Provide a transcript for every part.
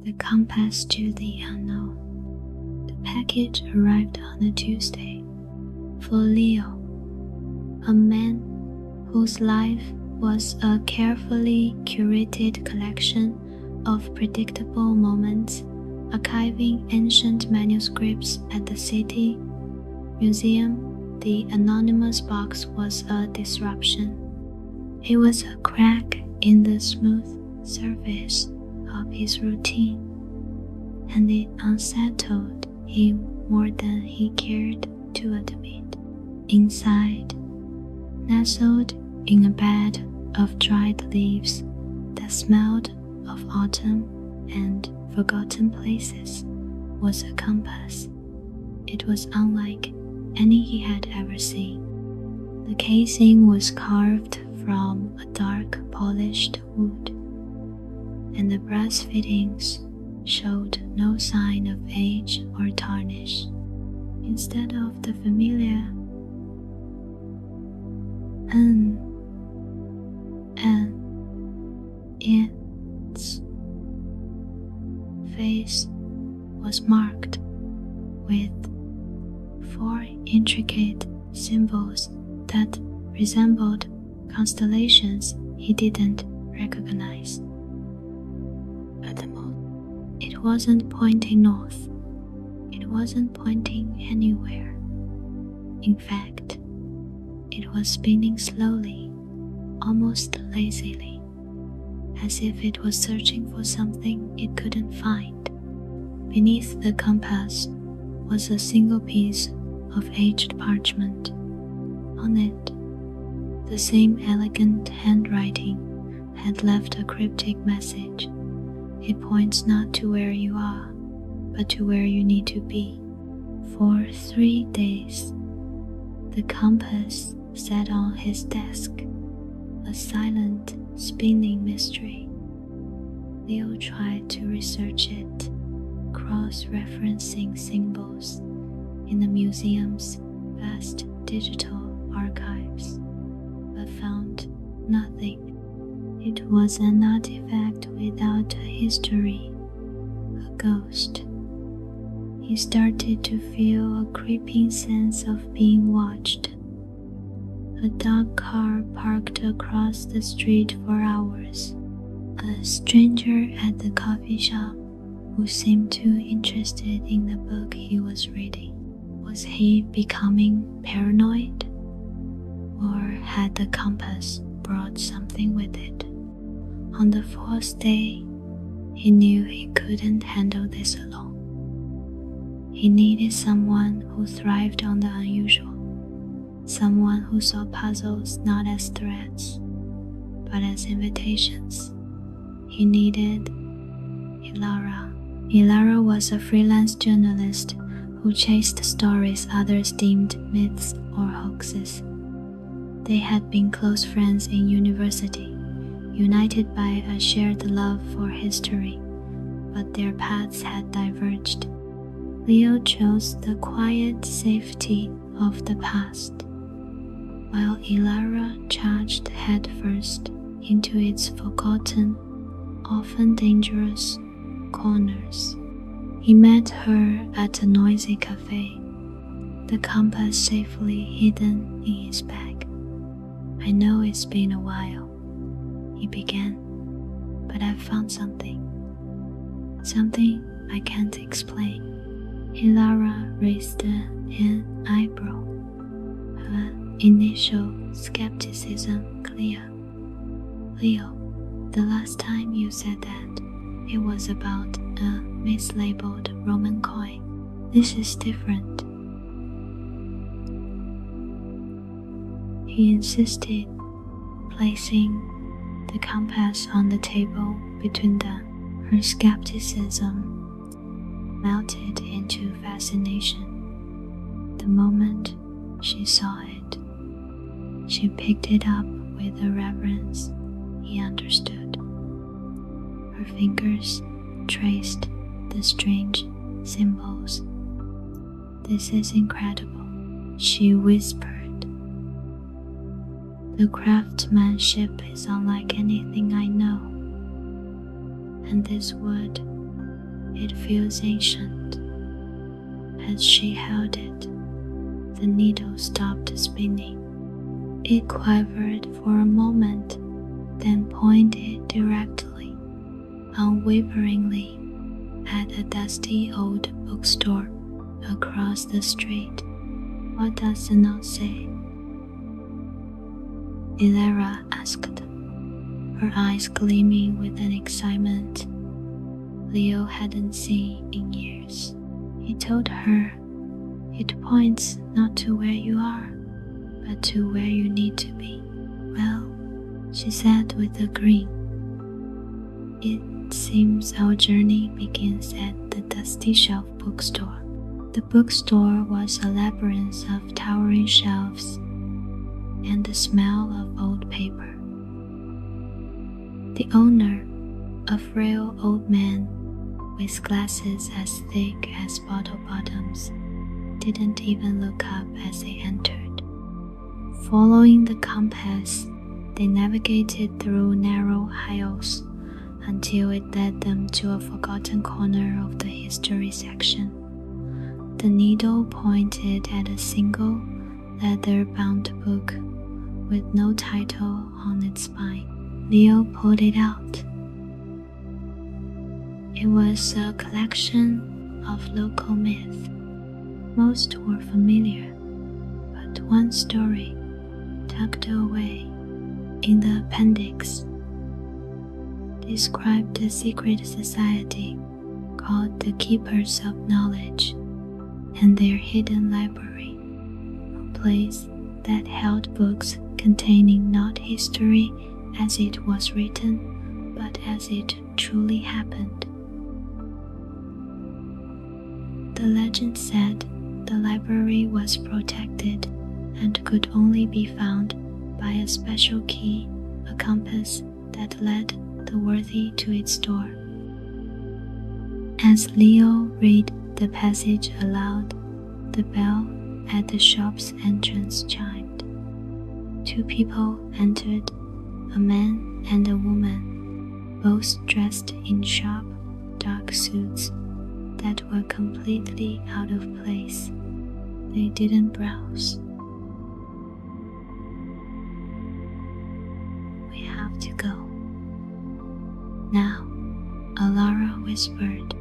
The compass to the unknown. The package arrived on a Tuesday. For Leo, a man whose life was a carefully curated collection of predictable moments, archiving ancient manuscripts at the city museum, the anonymous box was a disruption. It was a crack in the smooth surface of his routine, and it unsettled him more than he cared to admit. Inside, nestled in a bed of dried leaves that smelled of autumn and forgotten places, was a compass. It was unlike any he had ever seen. The casing was carved from a dark polished wood, and the brass fittings showed no sign of age or tarnish. Instead of the familiar its face was marked with 4 intricate symbols that resembled constellations he didn't recognize. At the moment, it wasn't pointing north. It wasn't pointing anywhere. In fact, it was spinning slowly, almost lazily, as if it was searching for something it couldn't find. Beneath the compass was a single piece of aged parchment. On it, the same elegant handwriting had left a cryptic message. It points not to where you are, but to where you need to be. For 3 days, the compass sat on his desk, a silent, spinning mystery. Leo tried to research it, cross-referencing symbols in the museum's vast digital archives, but found nothing. It was an artifact without a history, a ghost. He started to feel a creeping sense of being watched. A dark car parked across the street for hours. A stranger at the coffee shop who seemed too interested in the book he was reading. Was he becoming paranoid? Or had the compass brought something with it? On the 4th day, he knew he couldn't handle this alone. He needed someone who thrived on the unusual, someone who saw puzzles not as threats, but as invitations. He needed Ilara. Ilara was a freelance journalist who chased stories others deemed myths or hoaxes. They had been close friends in university, united by a shared love for history, but their paths had diverged. Leo chose the quiet safety of the past, while Ilara charged headfirst into its forgotten, often dangerous corners. He met her at a noisy cafe, the compass safely hidden in his bag. "I know it's been a while," he began, "but I've found something. Something I can't explain." Ilara raised an eyebrow, her initial skepticism clear. "Leo, the last time you said that, it was about a mislabeled Roman coin. This is different." He insisted, placing the compass on the table between them. Her skepticism melted into fascination. The moment she saw it, she picked it up with a reverence he understood. Her fingers traced the strange symbols. "This is incredible," she whispered. "The craftsmanship is unlike anything I know, and this wood It feels ancient. As she held it, the needle stopped spinning. It quivered for a moment, then pointed directly, unwaveringly, at a dusty old bookstore across the street. What does the note say? Elara asked, her eyes gleaming with an excitement Leo hadn't seen in years. He told her, "It points not to where you are, but to where you need to be." "Well," she said with a grin, "it seems our journey begins at the dusty shelf bookstore." The bookstore was a labyrinth of towering shelves and the smell of old paper. The owner, a frail old man with glasses as thick as bottle bottoms, didn't even look up as they entered. Following the compass, they navigated through narrow aisles until it led them to a forgotten corner of the history section. The needle pointed at a single leather-bound book with no title on its spine. Leo pulled it out. It was a collection of local myths. Most were familiar, but one story, tucked away in the appendix, described a secret society called the Keepers of Knowledge and their hidden library, a place that held books containing not history as it was written, but as it truly happened. The legend said the library was protected and could only be found by a special key, a compass that led the worthy to its door. As Leo read the passage aloud, the bell at the shop's entrance chimed. Two people entered, a man and a woman, both dressed in sharp, dark suits that were completely out of place. They didn't browse. "We have to go now," Elara whispered,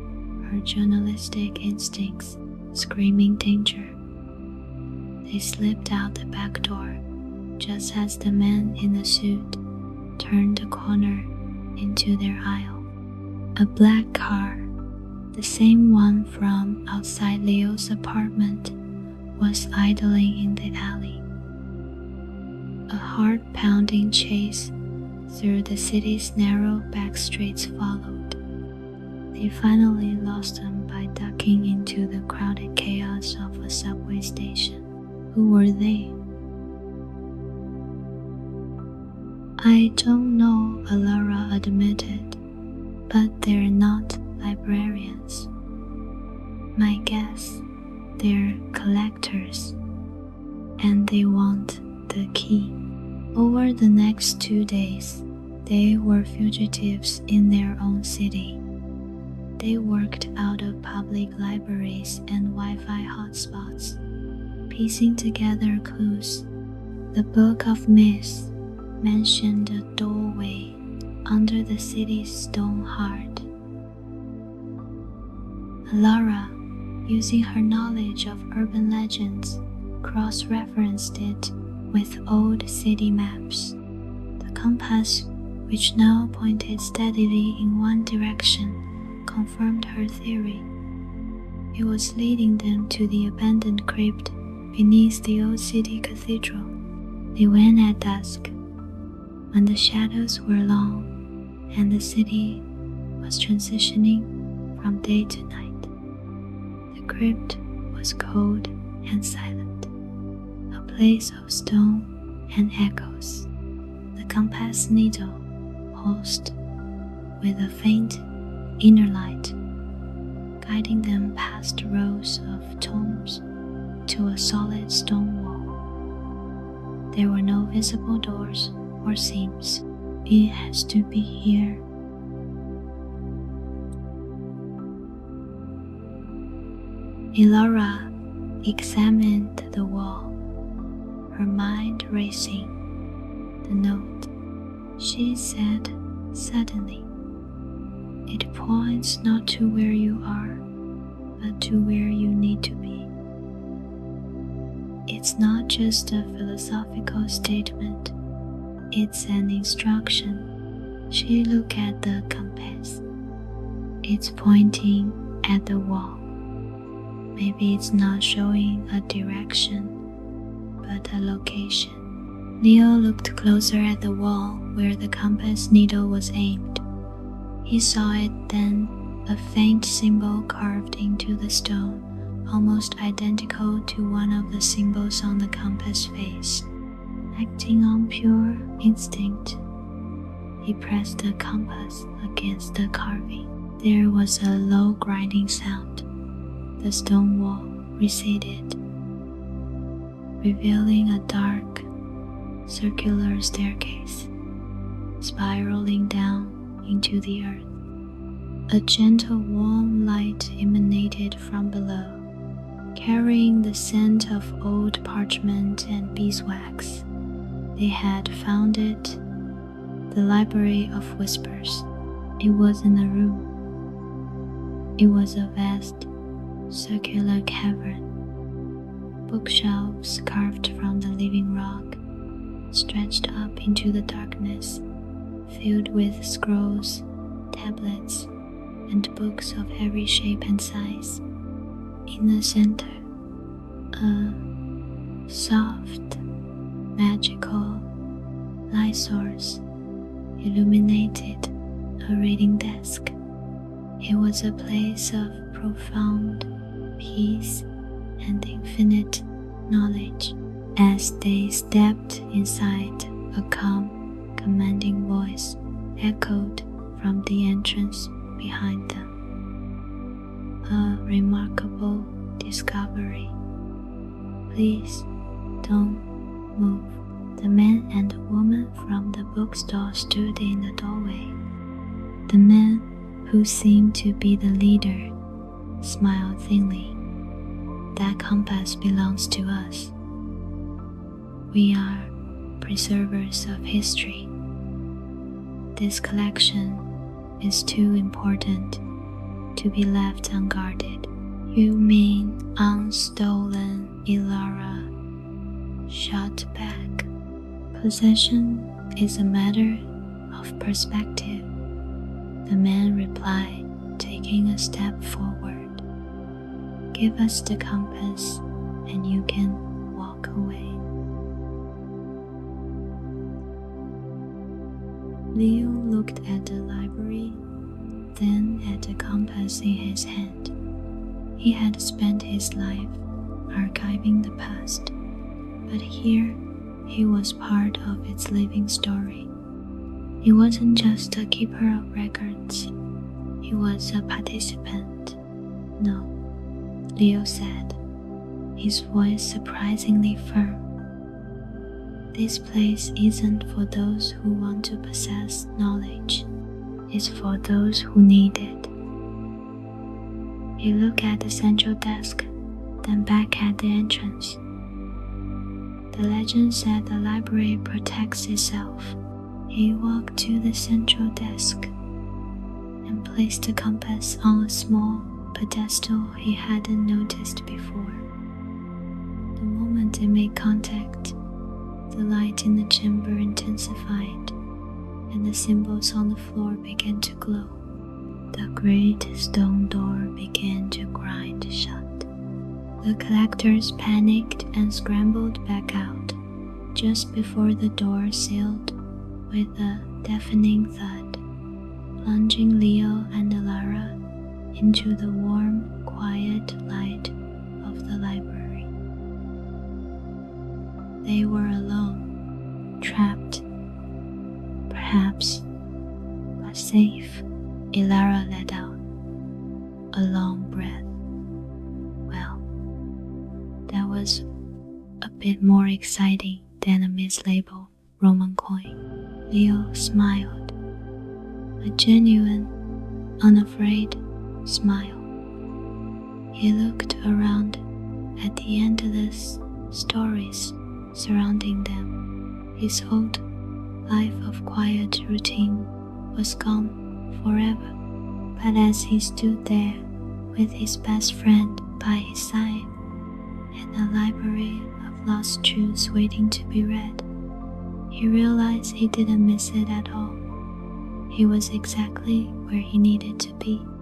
her journalistic instincts screaming danger. They slipped out the back door just as the man in the suit turned the corner into their aisle. A black car, the same one from outside Leo's apartment, was idling in the alley. A heart-pounding chase through the city's narrow back streets followed. They finally lost them by ducking into the crowded chaos of a subway station. Who were they? "I don't know," Elara admitted, "but they're not librarians. My guess, they're collectors, and they want the key." Over the next 2 days, they were fugitives in their own city. They worked out of public libraries and Wi-Fi hotspots, piecing together clues. The Book of Myths mentioned a doorway under the city's stone heart. Elara, using her knowledge of urban legends, cross-referenced it with old city maps. The compass, which now pointed steadily in one direction, confirmed her theory. It was leading them to the abandoned crypt beneath the old city cathedral. They went at dusk, when the shadows were long and the city was transitioning from day to night. The crypt was cold and silent, a place of stone and echoes. The compass needle pulsed with a faint inner light, guiding them past rows of tombs to a solid stone wall. There were no visible doors or seams. "It has to be here." Elara examined the wall, her mind racing. The note, she said suddenly. It points not to where you are, but to where you need to be. It's not just a philosophical statement, it's an instruction. She looked at the compass. It's pointing at the wall. Maybe it's not showing a direction, but a location. Leo looked closer at the wall where the compass needle was aimed. He saw it then, a faint symbol carved into the stone, almost identical to one of the symbols on the compass face. Acting on pure instinct, he pressed the compass against the carving. There was a low grinding sound. The stone wall receded, revealing a dark, circular staircase, spiraling down into the earth. A gentle warm light emanated from below, carrying the scent of old parchment and beeswax. They had found it, the Library of Whispers. It wasn't a room. It was a vast, circular cavern. Bookshelves carved from the living rock stretched up into the darkness, filled with scrolls, tablets, and books of every shape and size. In the center, a soft, magical light source illuminated a reading desk. It was a place of profound peace and infinite knowledge. As they stepped inside, a calm, commanding voice echoed from the entrance behind them. A remarkable discovery. Please don't move. The man and woman from the bookstore stood in the doorway. The man, who seemed to be the leader, smiled thinly. That compass belongs to us. We are preservers of history. This collection is too important to be left unguarded. You mean unstolen, Elara shot back. Possession is a matter of perspective, the man replied, taking a step forward. Give us the compass and you can walk away. Leo looked at the library, then at the compass in his hand. He had spent his life archiving the past, but here he was part of its living story. He wasn't just a keeper of records, he was a participant. No, Leo said, his voice surprisingly firm. This place isn't for those who want to possess knowledge, it's for those who need it. He looked at the central desk, then back at the entrance. The legend said the library protects itself. He walked to the central desk and placed the compass on a small pedestal he hadn't noticed before. The moment it made contact, the light in the chamber intensified, and the symbols on the floor began to glow. The great stone door began to grind shut. The collectors panicked and scrambled back out, just before the door sealed with a deafening thud, plunging Leo and Elara into the warm, quiet light of the library. They were alone, trapped, perhaps, but safe. Elara let out a long breath. Well, that was a bit more exciting than a mislabeled Roman coin. Leo smiled, a genuine, unafraid smile. He looked around at the endless stories surrounding them. His old life of quiet routine was gone forever. But as he stood there with his best friend by his side and a library of lost truths waiting to be read, he realized he didn't miss it at all. He was exactly where he needed to be.